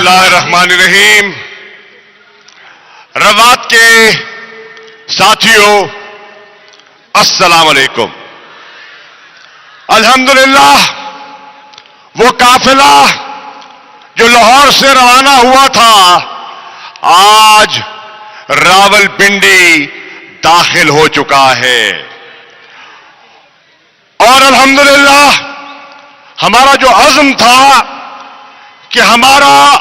اللہ الرحمن الرحیم. روات کے ساتھیوں السلام علیکم. الحمدللہ وہ قافلہ جو لاہور سے روانہ ہوا تھا آج راولپنڈی داخل ہو چکا ہے اور الحمدللہ ہمارا جو عزم تھا کہ ہمارا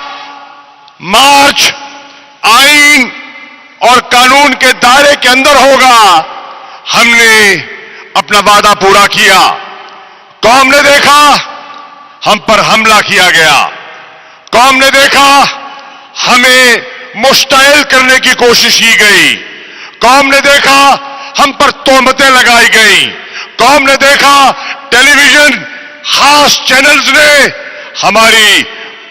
مارچ آئین اور قانون کے دائرے کے اندر ہوگا، ہم نے اپنا وعدہ پورا کیا. قوم نے دیکھا ہم پر حملہ کیا گیا، قوم نے دیکھا ہمیں مشتعل کرنے کی کوشش کی گئی، قوم نے دیکھا ہم پر تہمتیں لگائی گئیں، قوم نے دیکھا ٹیلی ویژن خاص چینلز نے ہماری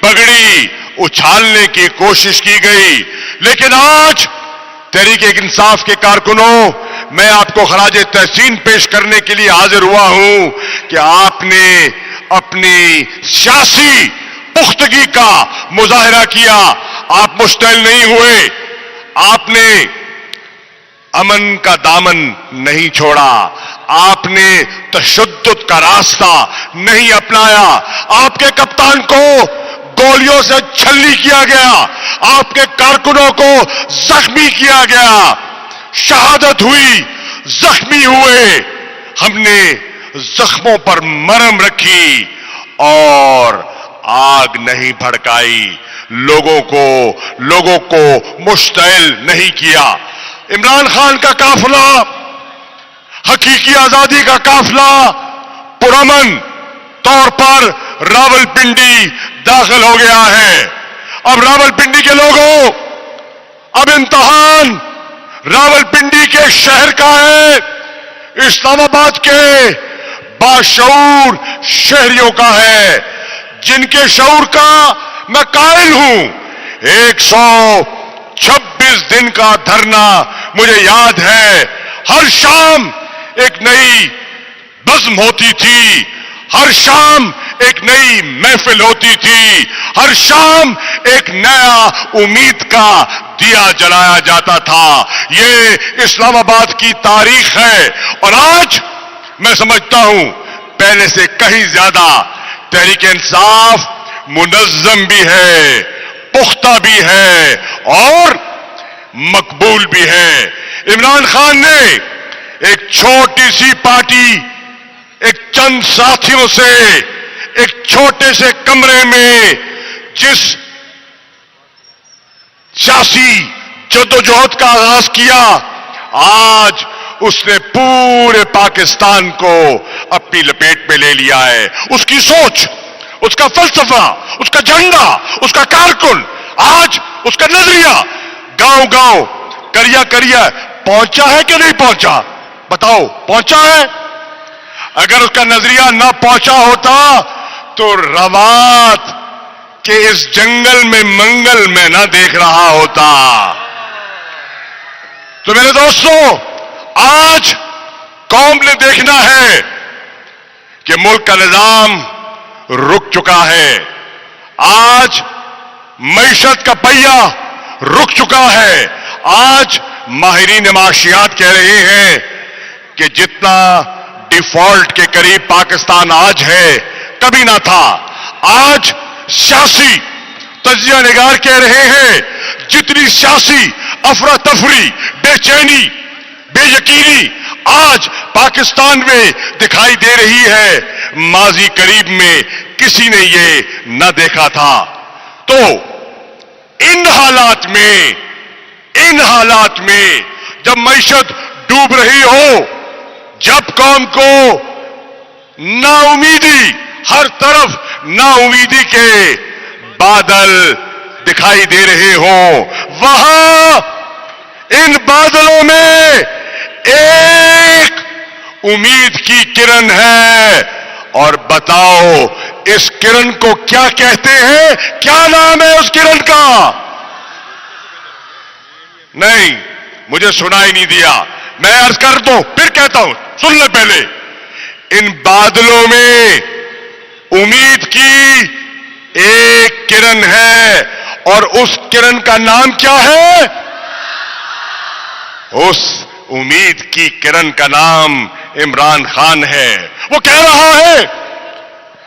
پگڑی اچھالنے کی کوشش کی گئی. لیکن آج تحریک انصاف کے کارکنوں میں آپ کو خراج تحسین پیش کرنے کے لیے حاضر ہوا ہوں کہ آپ نے اپنی سیاسی پختگی کا مظاہرہ کیا. آپ مشتعل نہیں ہوئے، آپ نے امن کا دامن نہیں چھوڑا، آپ نے تشدد کا راستہ نہیں اپنایا. آپ کے کپتان کو گولیوں سے چھلنی کیا گیا، آپ کے کارکنوں کو زخمی کیا گیا، شہادت ہوئی، زخمی ہوئے. ہم نے زخموں پر مرہم رکھی اور آگ نہیں بھڑکائی، لوگوں کو مشتعل نہیں کیا. عمران خان کا قافلہ، حقیقی آزادی کا قافلہ پرامن طور پر راولپنڈی داخل ہو گیا ہے. اب راولپنڈی کے لوگوں، اب امتحان راولپنڈی کے شہر کا ہے، اسلام آباد کے باشعور شہریوں کا ہے، جن کے شعور کا میں قائل ہوں. 126 دن کا دھرنا مجھے یاد ہے. ہر شام ایک نئی بزم ہوتی تھی، ہر شام ایک نئی محفل ہوتی تھی، ہر شام ایک نیا امید کا دیا جلایا جاتا تھا. یہ اسلام آباد کی تاریخ ہے اور آج میں سمجھتا ہوں پہلے سے کہیں زیادہ تحریک انصاف منظم بھی ہے، پختہ بھی ہے اور مقبول بھی ہے. عمران خان نے ایک چھوٹی سی پارٹی، ایک چند ساتھیوں سے ایک چھوٹے سے کمرے میں جس سیاسی جدوجہد کا آغاز کیا، آج اس نے پورے پاکستان کو اپنی لپیٹ میں لے لیا ہے. اس کی سوچ، اس کا فلسفہ، اس کا جھنڈا، اس کا کارکن، آج اس کا نظریہ گاؤں گاؤں، کریا کریا پہنچا ہے کہ نہیں پہنچا؟ بتاؤ، پہنچا ہے؟ اگر اس کا نظریہ نہ پہنچا ہوتا تو روات کے اس جنگل میں منگل میں نہ دیکھ رہا ہوتا. تو میرے دوستوں، آج قوم نے دیکھنا ہے کہ ملک کا نظام رک چکا ہے، آج معیشت کا پہیہ رک چکا ہے. آج ماہرین معاشیات کہہ رہے ہیں کہ جتنا ڈیفالٹ کے قریب پاکستان آج ہے کبھی نہ تھا. آج سیاسی تجزیہ نگار کہہ رہے ہیں جتنی سیاسی افراتفری، بے چینی، بے یقینی آج پاکستان میں دکھائی دے رہی ہے، ماضی قریب میں کسی نے یہ نہ دیکھا تھا. تو ان حالات میں جب معیشت ڈوب رہی ہو، جب قوم کو نا امیدی، ہر طرف نا امیدی کے بادل دکھائی دے رہے ہوں، وہاں ان بادلوں میں ایک امید کی کرن ہے. اور بتاؤ اس کرن کو کیا کہتے ہیں؟ کیا نام ہے اس کرن کا؟ نہیں، مجھے سنا ہی نہیں دیا. میں عرض کر دوں، پھر کہتا ہوں، سن لے پہلے. ان بادلوں میں امید کی ایک کرن ہے اور اس کرن کا نام کیا ہے؟ اس امید کی کرن کا نام عمران خان ہے. وہ کہہ رہا ہے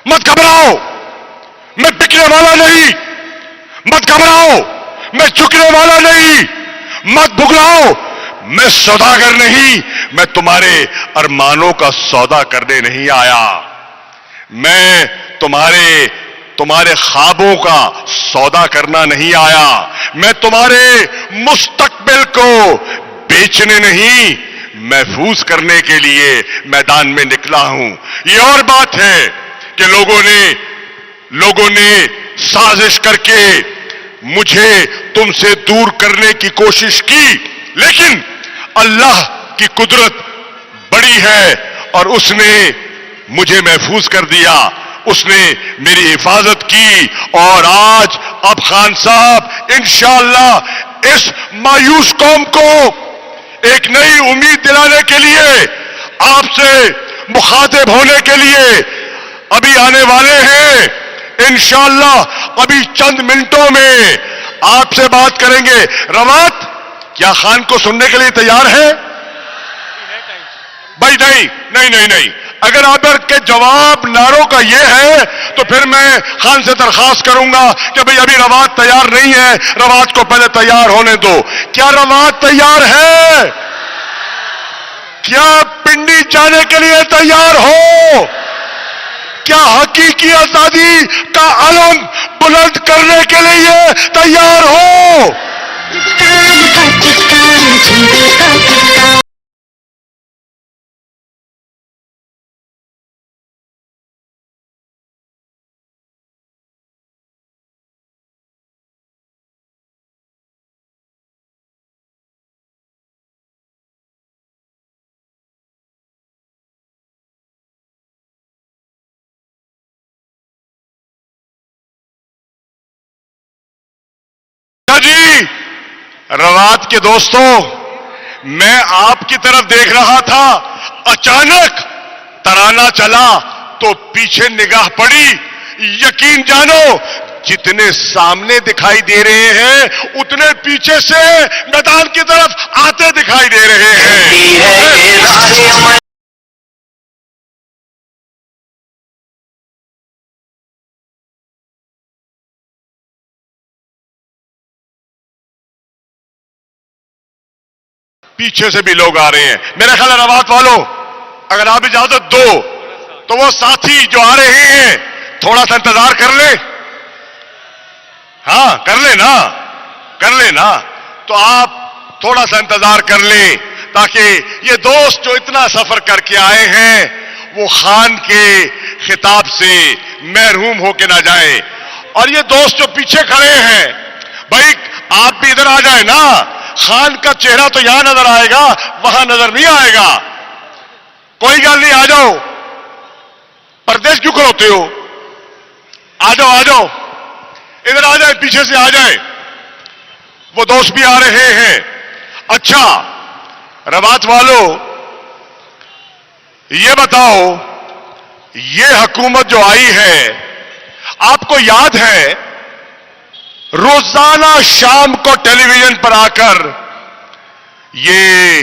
مت گھبراؤ، میں بکنے والا نہیں، مت گھبراؤ، میں جھکنے والا نہیں، مت بگلاؤ، میں سوداگر نہیں، میں تمہارے ارمانوں کا سودا کرنے نہیں آیا، میں تمہارے خوابوں کا سودا کرنا نہیں آیا، میں تمہارے مستقبل کو بیچنے نہیں، محفوظ کرنے کے لیے میدان میں نکلا ہوں. یہ اور بات ہے کہ لوگوں نے سازش کر کے مجھے تم سے دور کرنے کی کوشش کی، لیکن اللہ کی قدرت بڑی ہے اور اس نے مجھے محفوظ کر دیا، اس نے میری حفاظت کی. اور آج اب خان صاحب انشاءاللہ اس مایوس قوم کو ایک نئی امید دلانے کے لیے، آپ سے مخاطب ہونے کے لیے ابھی آنے والے ہیں. انشاءاللہ ابھی چند منٹوں میں آپ سے بات کریں گے. روات کیا خان کو سننے کے لیے تیار ہے؟ بھائی نہیں. اگر آپ کے جواب ناروں کا یہ ہے تو پھر میں خان سے درخواست کروں گا کہ بھئی ابھی روات تیار نہیں ہے، روات کو پہلے تیار ہونے دو. کیا روات تیار ہے؟ کیا پنڈی جانے کے لیے تیار ہو؟ کیا حقیقی آزادی کا علم بلند کرنے کے لیے تیار ہو؟ جی روات کے دوستوں، میں آپ کی طرف دیکھ رہا تھا، اچانک ترانہ چلا تو پیچھے نگاہ پڑی. یقین جانو جتنے سامنے دکھائی دے رہے ہیں اتنے پیچھے سے میدان کی طرف آتے دکھائی دے رہے ہیں. پیچھے سے بھی لوگ آ رہے ہیں. میرا خیال ہے روات والوں اگر آپ اجازت دو تو وہ ساتھی جو آ رہے ہیں تھوڑا سا انتظار کر لیں. ہاں کر لیں نا. تو آپ تھوڑا سا انتظار کر لیں تاکہ یہ دوست جو اتنا سفر کر کے آئے ہیں وہ خان کے خطاب سے محروم ہو کے نہ جائیں. اور یہ دوست جو پیچھے کھڑے ہیں بھائی آپ بھی ادھر آ جائیں نا. خان کا چہرہ تو یہاں نظر آئے گا، وہاں نظر نہیں آئے گا. کوئی گل نہیں، آ جاؤ. پردیش کیوں کروتے ہو؟ آ جاؤ ادھر آ جائیں، پیچھے سے آ جائیں. وہ دوست بھی آ رہے ہیں. اچھا روات والو یہ بتاؤ، یہ حکومت جو آئی ہے آپ کو یاد ہے روزانہ شام کو ٹیلی ویژن پر آ کر یہ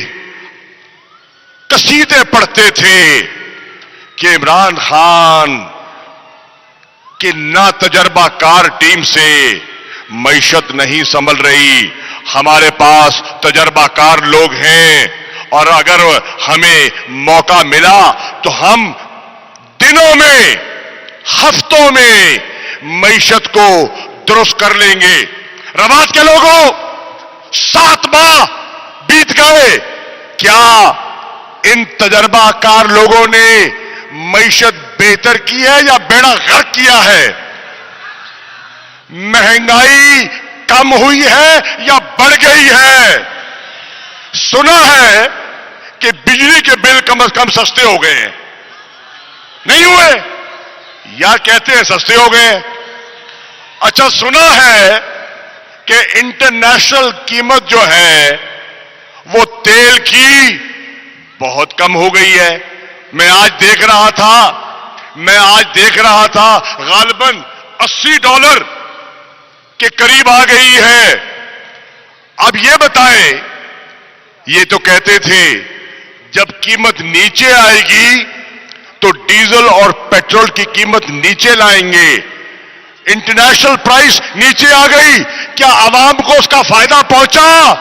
قصیدے پڑھتے تھے کہ عمران خان کی ناتجربہ کار ٹیم سے معیشت نہیں سنبھل رہی، ہمارے پاس تجربہ کار لوگ ہیں اور اگر ہمیں موقع ملا تو ہم دنوں میں ہفتوں میں معیشت کو درست کر لیں گے. روات کے لوگوں 7 ماہ بیت گئے، کیا ان تجربہ کار لوگوں نے معیشت بہتر کی ہے یا بیڑا غرق کیا ہے؟ مہنگائی کم ہوئی ہے یا بڑھ گئی ہے؟ سنا ہے کہ بجلی کے بل کم از کم سستے ہو گئے ہیں. نہیں ہوئے یا کہتے ہیں سستے ہو گئے؟ اچھا سنا ہے کہ انٹرنیشنل قیمت جو ہے وہ تیل کی بہت کم ہو گئی ہے. میں آج دیکھ رہا تھا غالباً $80 کے قریب آ گئی ہے. اب یہ بتائیں, یہ تو کہتے تھے جب قیمت نیچے آئے گی تو ڈیزل اور پیٹرول کی قیمت نیچے لائیں گے. انٹرنیشنل پرائس نیچے آ گئی, کیا عوام کو اس کا فائدہ پہنچا؟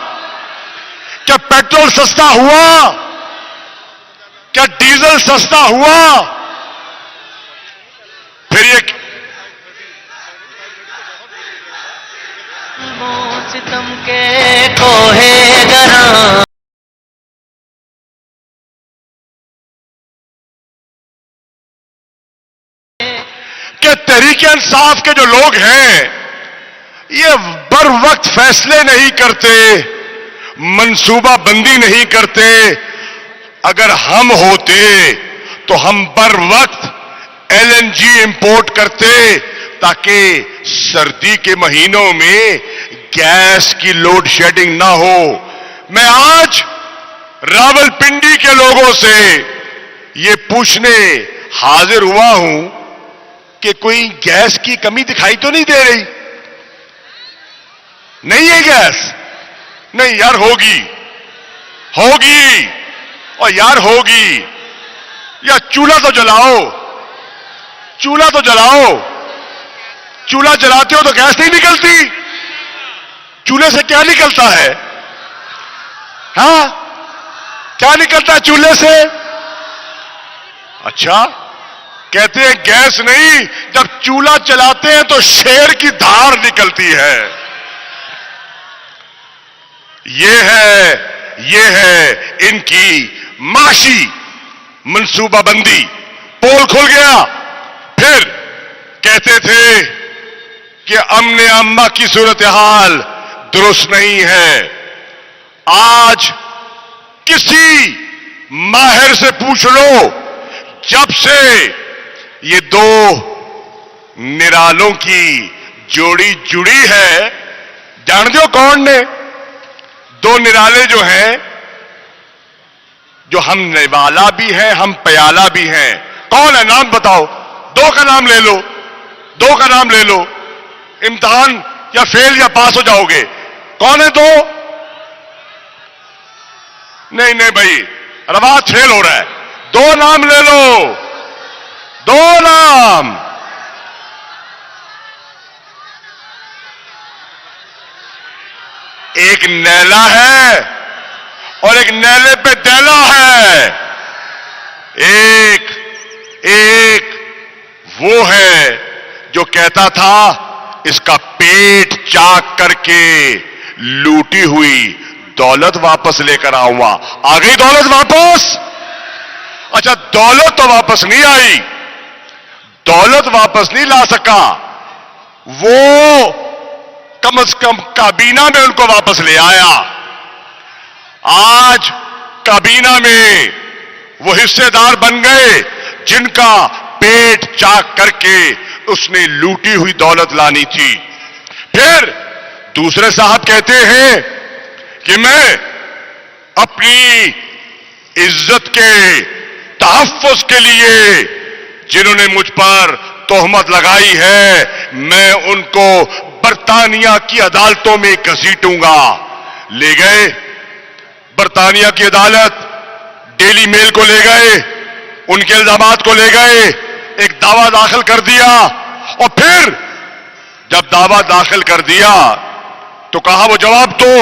کیا پیٹرول سستا ہوا؟ کیا ڈیزل سستا ہوا؟ پھر یہ ستم کے کوہے گراں کہ تحریک انصاف کے جو لوگ ہیں یہ بر وقت فیصلے نہیں کرتے, منصوبہ بندی نہیں کرتے. اگر ہم ہوتے تو ہم بر وقت LNG امپورٹ کرتے تاکہ سردی کے مہینوں میں گیس کی لوڈ شیڈنگ نہ ہو. میں آج راولپنڈی کے لوگوں سے یہ پوچھنے حاضر ہوا ہوں کہ کوئی گیس کی کمی دکھائی تو نہیں دے رہی؟ نہیں ہے گیس؟ نہیں یار, ہوگی ہوگی اور یار ہوگی. یا چولہا تو جلاؤ, چولہا تو جلاؤ. چولہا جلاتے ہو تو گیس نہیں نکلتی؟ چولہے سے کیا نکلتا ہے؟ ہاں, کیا نکلتا ہے چولہے سے؟ اچھا, کہتے ہیں گیس نہیں, جب چولہا چلاتے ہیں تو شیر کی دھار نکلتی ہے. یہ ہے ان کی معاشی منصوبہ بندی. پول کھل گیا. پھر کہتے تھے کہ امن عامہ کی صورتحال درست نہیں ہے. آج کسی ماہر سے پوچھ لو, جب سے یہ دو نرالوں کی جوڑی جڑی ہے, جانتے ہو کون نے؟ دو نرالے جو ہیں, جو ہم نوالا بھی ہیں ہم پیالہ بھی ہیں. کون ہے؟ نام بتاؤ. دو کا نام لے لو, دو کا نام لے لو. امتحان یا فیل یا پاس ہو جاؤ گے. کون ہے دو؟ نہیں بھائی, رواج فیل ہو رہا ہے. دو نام لے لو, دو نام. ایک نیلا ہے اور ایک نیلے پہ دیلا ہے. ایک وہ ہے جو کہتا تھا اس کا پیٹ چاک کر کے لوٹی ہوئی دولت واپس لے کر آؤں گا. آ گئی دولت واپس؟ اچھا, دولت تو واپس نہیں آئی, دولت واپس نہیں لا سکا. وہ کم از کم کابینہ میں ان کو واپس لے آیا. آج کابینہ میں وہ حصے دار بن گئے جن کا پیٹ چاک کر کے اس نے لوٹی ہوئی دولت لانی تھی. پھر دوسرے صاحب کہتے ہیں کہ میں اپنی عزت کے تحفظ کے لیے جنہوں نے مجھ پر تہمت لگائی ہے میں ان کو برطانیہ کی عدالتوں میں گھسیٹوں گا. لے گئے برطانیہ کی عدالت, ڈیلی میل کو لے گئے, ان کے الزامات کو لے گئے, ایک دعویٰ داخل کر دیا. اور پھر جب دعویٰ داخل کر دیا تو کہا وہ جواب دو.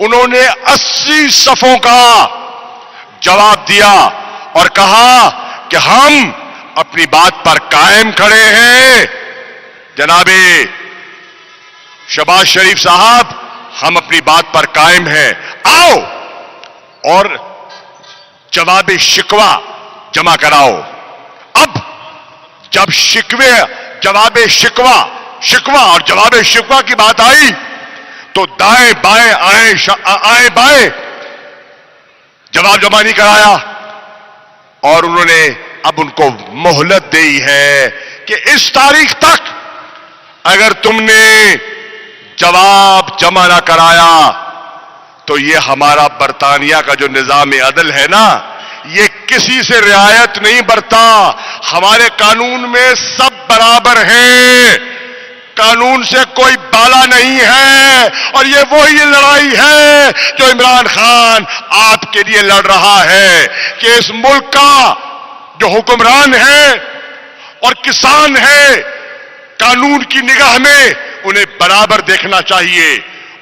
انہوں نے 80 صفوں کا جواب دیا اور کہا کہ ہم اپنی بات پر قائم کھڑے ہیں. جناب شہباز شریف صاحب, ہم اپنی بات پر قائم ہیں. آؤ اور جواب شکوہ جمع کراؤ. اب جب جواب شکوہ اور جواب شکوہ کی بات آئی تو دائیں بائیں آئیں بائیں جواب جمع نہیں کرایا. اور انہوں نے اب ان کو مہلت دی ہے کہ اس تاریخ تک اگر تم نے جواب جمع نہ کرایا تو یہ ہمارا برطانیہ کا جو نظام عدل ہے نا, یہ کسی سے رعایت نہیں برتا. ہمارے قانون میں سب برابر ہیں. قانون سے کوئی بالا نہیں ہے، اور یہ وہی لڑائی ہے جو عمران خان آپ کے لیے لڑ رہا ہے کہ اس ملک کا جو حکمران ہے اور کسان ہے، قانون کی نگاہ میں انہیں برابر دیکھنا چاہیے،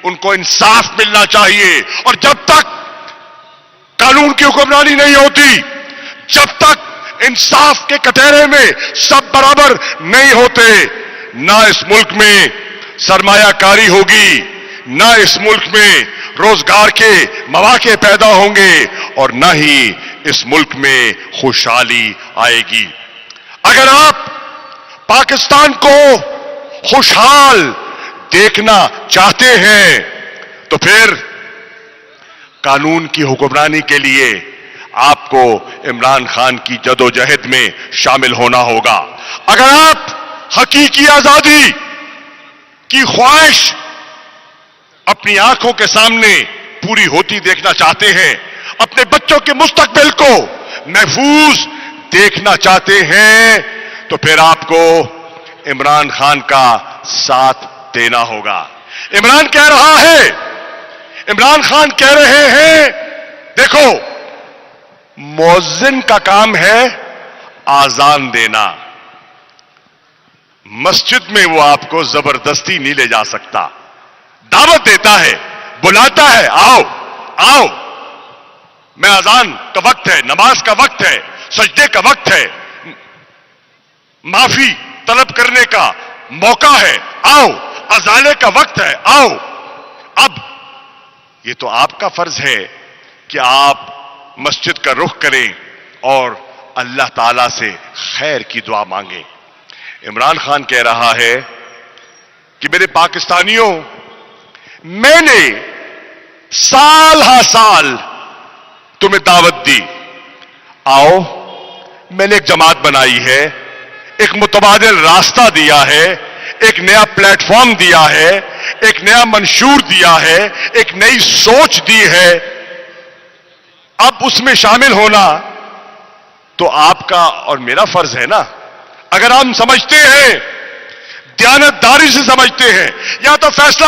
ان کو انصاف ملنا چاہیے، اور جب تک قانون کی حکمرانی نہیں ہوتی، جب تک انصاف کے کٹہرے میں سب برابر نہیں ہوتے، نہ اس ملک میں سرمایہ کاری ہوگی، نہ اس ملک میں روزگار کے مواقع پیدا ہوں گے، اور نہ ہی اس ملک میں خوشحالی آئے گی۔ اگر آپ پاکستان کو خوشحال دیکھنا چاہتے ہیں تو پھر قانون کی حکمرانی کے لیے آپ کو عمران خان کی جدوجہد میں شامل ہونا ہوگا۔ اگر آپ حقیقی آزادی کی خواہش اپنی آنکھوں کے سامنے پوری ہوتی دیکھنا چاہتے ہیں، اپنے بچوں کے مستقبل کو محفوظ دیکھنا چاہتے ہیں، تو پھر آپ کو عمران خان کا ساتھ دینا ہوگا۔ عمران کہہ رہا ہے، عمران خان کہہ رہے ہیں، دیکھو مؤذن کا کام ہے آذان دینا، مسجد میں وہ آپ کو زبردستی نہیں لے جا سکتا، دعوت دیتا ہے، بلاتا ہے، آؤ آؤ، میں اذان کا وقت ہے، نماز کا وقت ہے، سجدے کا وقت ہے، معافی طلب کرنے کا موقع ہے، آؤ، ازالے کا وقت ہے، آؤ۔ اب یہ تو آپ کا فرض ہے کہ آپ مسجد کا رخ کریں اور اللہ تعالی سے خیر کی دعا مانگیں۔ عمران خان کہہ رہا ہے کہ میرے پاکستانیوں، میں نے سال ہا سال تمہیں دعوت دی، آؤ، میں نے ایک جماعت بنائی ہے، ایک متبادل راستہ دیا ہے، ایک نیا پلیٹ فارم دیا ہے، ایک نیا منشور دیا ہے، ایک نئی سوچ دی ہے، اب اس میں شامل ہونا تو آپ کا اور میرا فرض ہے نا۔ اگر ہم سمجھتے ہیں، دیانتداری سے سمجھتے ہیں، یا تو فیصلہ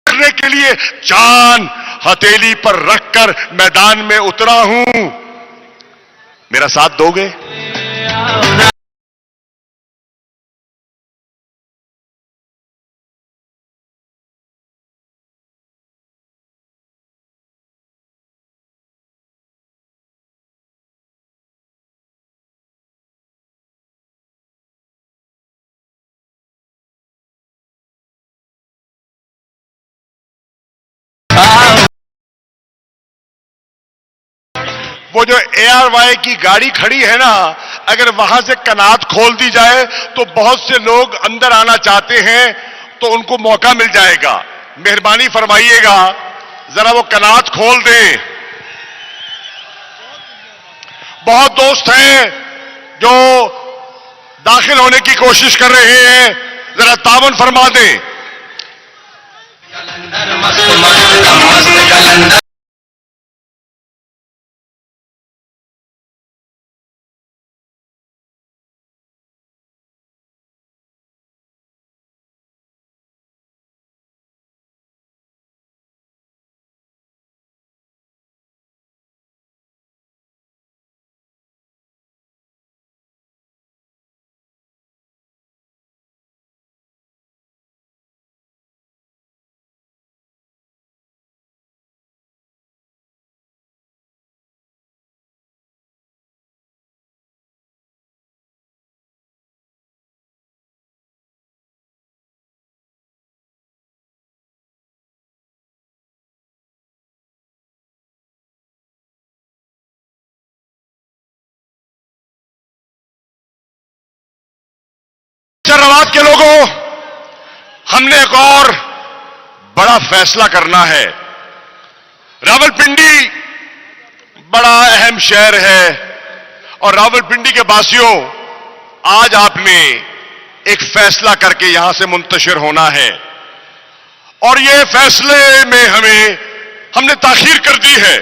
کرنے کے لیے جان ہتھیلی پر رکھ کر میدان میں اترا ہوں، میرا ساتھ دو گے؟ وہ جو اے آر وائی کی گاڑی کھڑی ہے نا، اگر وہاں سے کنات کھول دی جائے تو بہت سے لوگ اندر آنا چاہتے ہیں تو ان کو موقع مل جائے گا۔ مہربانی فرمائیے گا ذرا وہ کنات کھول دیں۔ بہت دوست ہیں جو داخل ہونے کی کوشش کر رہے ہیں، ذرا تعاون فرما دیں۔ مست مست مست کلندر ساتھیوں، ہم نے ایک اور بڑا فیصلہ کرنا ہے. راولپنڈی بڑا اہم شہر ہے اور راولپنڈی کے باسیوں، آج آپ نے ایک فیصلہ کر کے یہاں سے منتشر ہونا ہے اور یہ فیصلے میں ہم نے تاخیر کر دی ہے.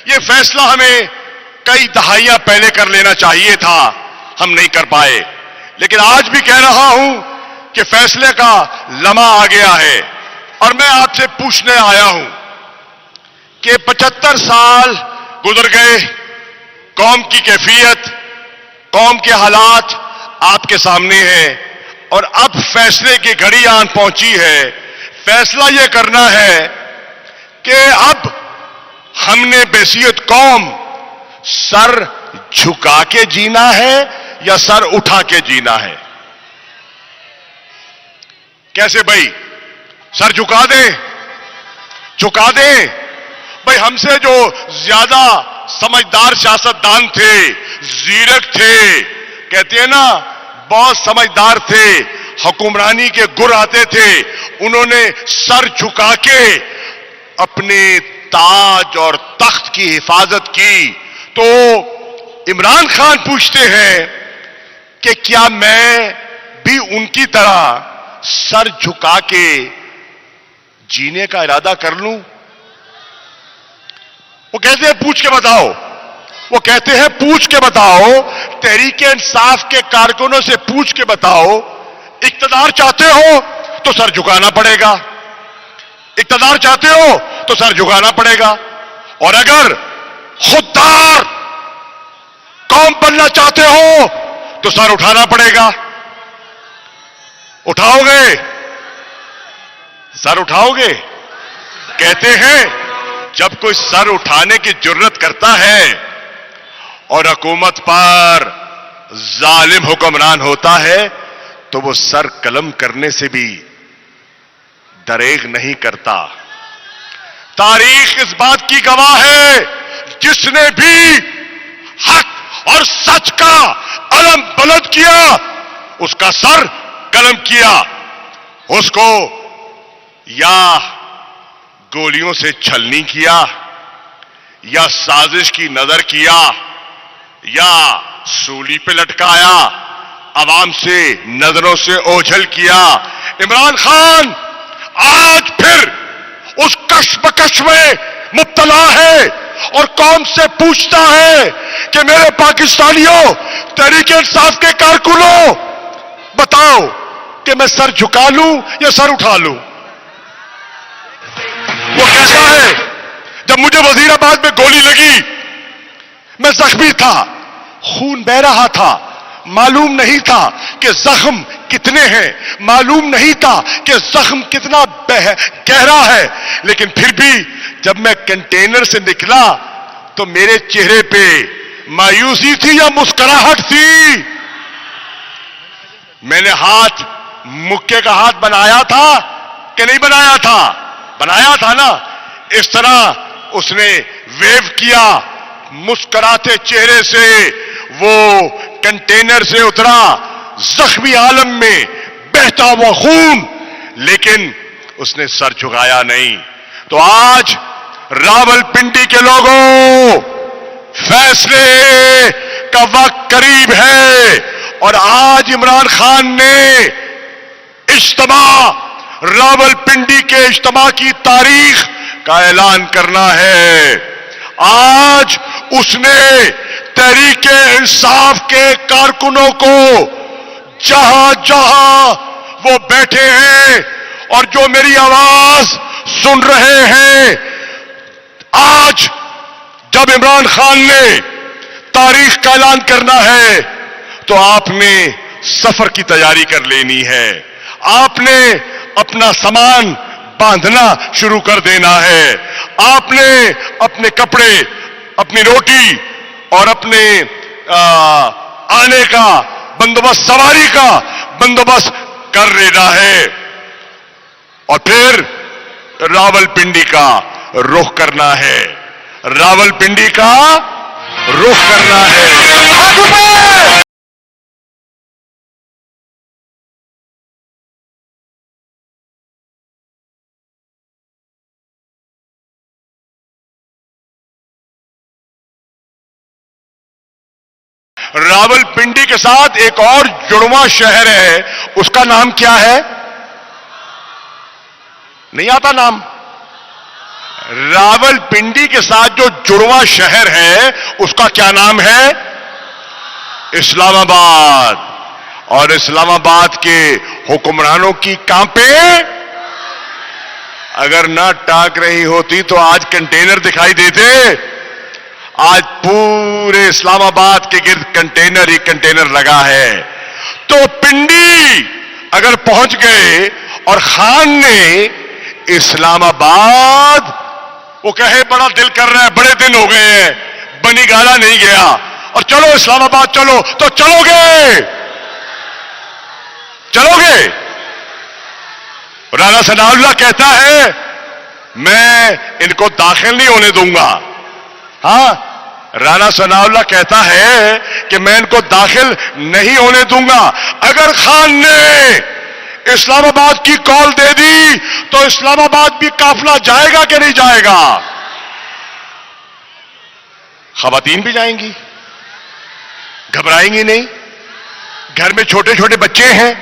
یہ فیصلہ ہمیں کئی دہائیاں پہلے کر لینا چاہیے تھا، ہم نہیں کر پائے. لیکن آج بھی کہہ رہا ہوں کہ فیصلے کا لمحہ آ گیا ہے اور میں آپ سے پوچھنے آیا ہوں کہ 75 سال گزر گئے، قوم کی کیفیت، قوم کے حالات آپ کے سامنے ہیں اور اب فیصلے کی گھڑی آن پہنچی ہے. فیصلہ یہ کرنا ہے کہ اب ہم نے بحیثیت قوم سر جھکا کے جینا ہے یا سر اٹھا کے جینا ہے. کیسے بھائی؟ سر جھکا دیں؟ جھکا دیں؟ بھائی ہم سے جو زیادہ سمجھدار سیاستدان تھے، زیرک تھے، کہتے ہیں نا بہت سمجھدار تھے، حکمرانی کے گر آتے تھے، انہوں نے سر جھکا کے اپنے تاج اور تخت کی حفاظت کی. تو عمران خان پوچھتے ہیں کہ کیا میں بھی ان کی طرح سر جھکا کے جینے کا ارادہ کر لوں؟ وہ کہتے ہیں پوچھ کے بتاؤ، وہ کہتے ہیں پوچھ کے بتاؤ، تحریک انصاف کے کارکنوں سے پوچھ کے بتاؤ. اقتدار چاہتے ہو تو سر جھکانا پڑے گا، اقتدار چاہتے ہو تو سر جھکانا پڑے گا، اور اگر خوددار قوم بننا چاہتے ہو تو سر اٹھانا پڑے گا. اٹھاؤ گے؟ سر اٹھاؤ گے؟ کہتے ہیں جب کوئی سر اٹھانے کی جرت کرتا ہے اور حکومت پر ظالم حکمران ہوتا ہے تو وہ سر قلم کرنے سے بھی دریغ نہیں کرتا. تاریخ اس بات کی گواہ ہے، جس نے بھی حق اور سچ کا علم بلند کیا اس کا سر قلم کیا. اس کو یا گولیوں سے چھلنی کیا، یا سازش کی نظر کیا، یا سولی پہ لٹکایا، عوام سے نظروں سے اوجھل کیا. عمران خان آج پھر اس کشمکش میں مبتلا ہے اور قوم سے پوچھتا ہے کہ میرے پاکستانیوں، تحریک انصاف کے کارکنوں، بتاؤ کہ میں سر جھکا لوں یا سر اٹھا لوں؟ وہ کہتا ہے جب مجھے وزیر آباد میں گولی لگی میں زخمی تھا، خون بہ رہا تھا، معلوم نہیں تھا کہ زخم کتنے ہیں، معلوم نہیں تھا کہ زخم کتنا گہرا ہے، لیکن پھر بھی جب میں کنٹینر سے نکلا تو میرے چہرے پہ مایوسی تھی یا مسکراہٹ تھی؟ میں نے ہاتھ، مکے کا ہاتھ بنایا تھا کہ نہیں بنایا تھا؟ بنایا تھا نا. اس طرح اس نے ویو کیا، مسکراتے چہرے سے وہ کنٹینر سے اترا، زخمی عالم میں بہتا ہوا خون، لیکن اس نے سر جھکایا نہیں. تو آج راولپنڈی کے لوگوں، فیصلے کا وقت قریب ہے اور آج عمران خان نے اجتماع، راولپنڈی کے اجتماع کی تاریخ کا اعلان کرنا ہے. آج اس نے تحریک انصاف کے کارکنوں کو جہاں جہاں وہ بیٹھے ہیں اور جو میری آواز سن رہے ہیں، آج جب عمران خان نے تاریخ کا اعلان کرنا ہے تو آپ نے سفر کی تیاری کر لینی ہے. آپ نے اپنا سامان باندھنا شروع کر دینا ہے. آپ نے اپنے کپڑے، اپنی روٹی اور اپنے آنے کا بندوبست، سواری کا بندوبست کر لینا ہے اور پھر راولپنڈی کا رخ کرنا ہے. راولپنڈی کا رخ کرنا ہے. راول پنڈی کے ساتھ ایک اور جڑواں شہر ہے، اس کا نام کیا ہے؟ نہیں آتا نام؟ راول پنڈی کے ساتھ جو جڑواں شہر ہے اس کا کیا نام ہے؟ اسلام آباد. اور اسلام آباد کے حکمرانوں کی کانپیں اگر نہ ٹاک رہی ہوتی تو آج کنٹینر دکھائی دیتے. آج پورے اسلام آباد کے گرد کنٹینر ہی کنٹینر لگا ہے. تو پنڈی اگر پہنچ گئے اور خان نے اسلام آباد، وہ کہے بڑا دل کر رہا ہے، بڑے دن ہو گئے ہیں بنی گالا نہیں گیا، اور چلو اسلام آباد چلو، تو چلو گے؟ چلو گے؟ رانا ثناء اللہ کہتا ہے میں ان کو داخل نہیں ہونے دوں گا. ہاں، رانا ثناء اللہ کہتا ہے کہ میں ان کو داخل نہیں ہونے دوں گا. اگر خان نے اسلام آباد کی کال دے دی تو اسلام آباد بھی قافلہ جائے گا کہ نہیں جائے گا؟ خواتین بھی جائیں گی، گھبرائیں گی نہیں. گھر میں چھوٹے چھوٹے بچے ہیں،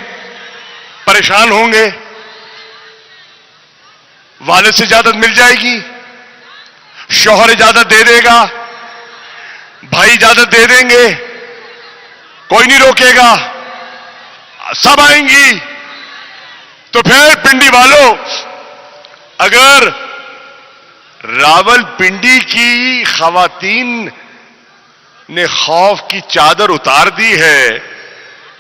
پریشان ہوں گے، والد سے اجازت مل جائے گی، شوہر اجازت دے دے گا، بھائی اجازت دے دیں گے، کوئی نہیں روکے گا، سب آئیں گی. تو پھر پنڈی والوں، اگر راول پنڈی کی خواتین نے خوف کی چادر اتار دی ہے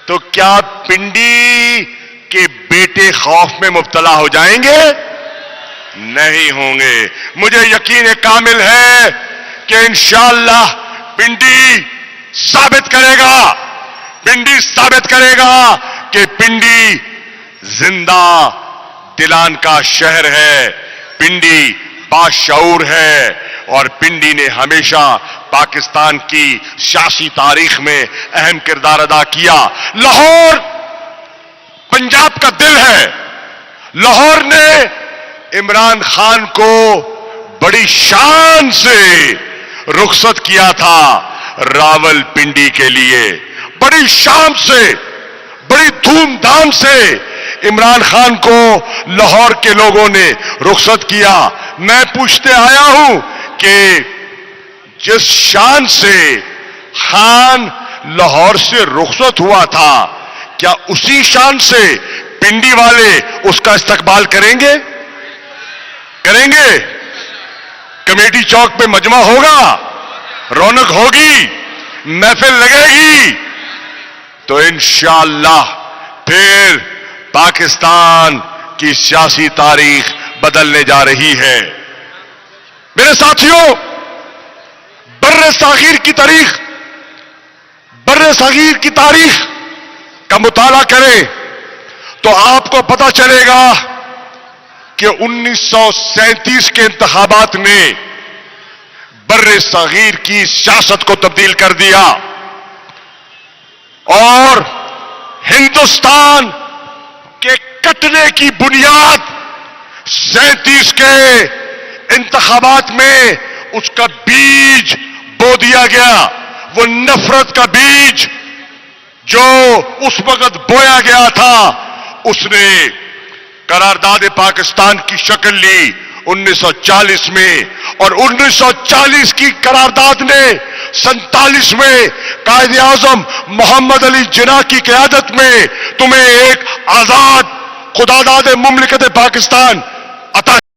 تو کیا پنڈی کے بیٹے خوف میں مبتلا ہو جائیں گے؟ نہیں ہوں گے. مجھے یقین کامل ہے کہ انشاءاللہ پنڈی ثابت کرے گا کہ پنڈی زندہ دلان کا شہر ہے، پنڈی باشعور ہے، اور پنڈی نے ہمیشہ پاکستان کی سیاسی تاریخ میں اہم کردار ادا کیا. لاہور پنجاب کا دل ہے. لاہور نے عمران خان کو بڑی شان سے رخصت کیا تھا راول پنڈی کے لیے. بڑی شان سے، بڑی دھوم دھام سے عمران خان کو لاہور کے لوگوں نے رخصت کیا. میں پوچھتے آیا ہوں کہ جس شان سے خان لاہور سے رخصت ہوا تھا، کیا اسی شان سے پنڈی والے اس کا استقبال کریں گے؟ کریں گے؟ کمیٹی چوک پہ مجمع ہوگا، رونق ہوگی، محفل لگے گی، تو انشاءاللہ پھر پاکستان کی سیاسی تاریخ بدلنے جا رہی ہے. میرے ساتھیوں، بر صغیر کی تاریخ کا مطالعہ کریں تو آپ کو پتا چلے گا کہ 1937 کے انتخابات نے بر صغیر کی سیاست کو تبدیل کر دیا، اور ہندوستان کے کٹنے کی بنیاد 37 کے انتخابات میں اس کا بیج بو دیا گیا. وہ نفرت کا بیج جو اس وقت بویا گیا تھا، اس نے قرارداد پاکستان کی شکل لی 1940 میں، اور 1940 کی قرارداد نے 47 میں قائد اعظم محمد علی جناح کی قیادت میں تمہیں ایک آزاد خداداد مملکت پاکستان عطا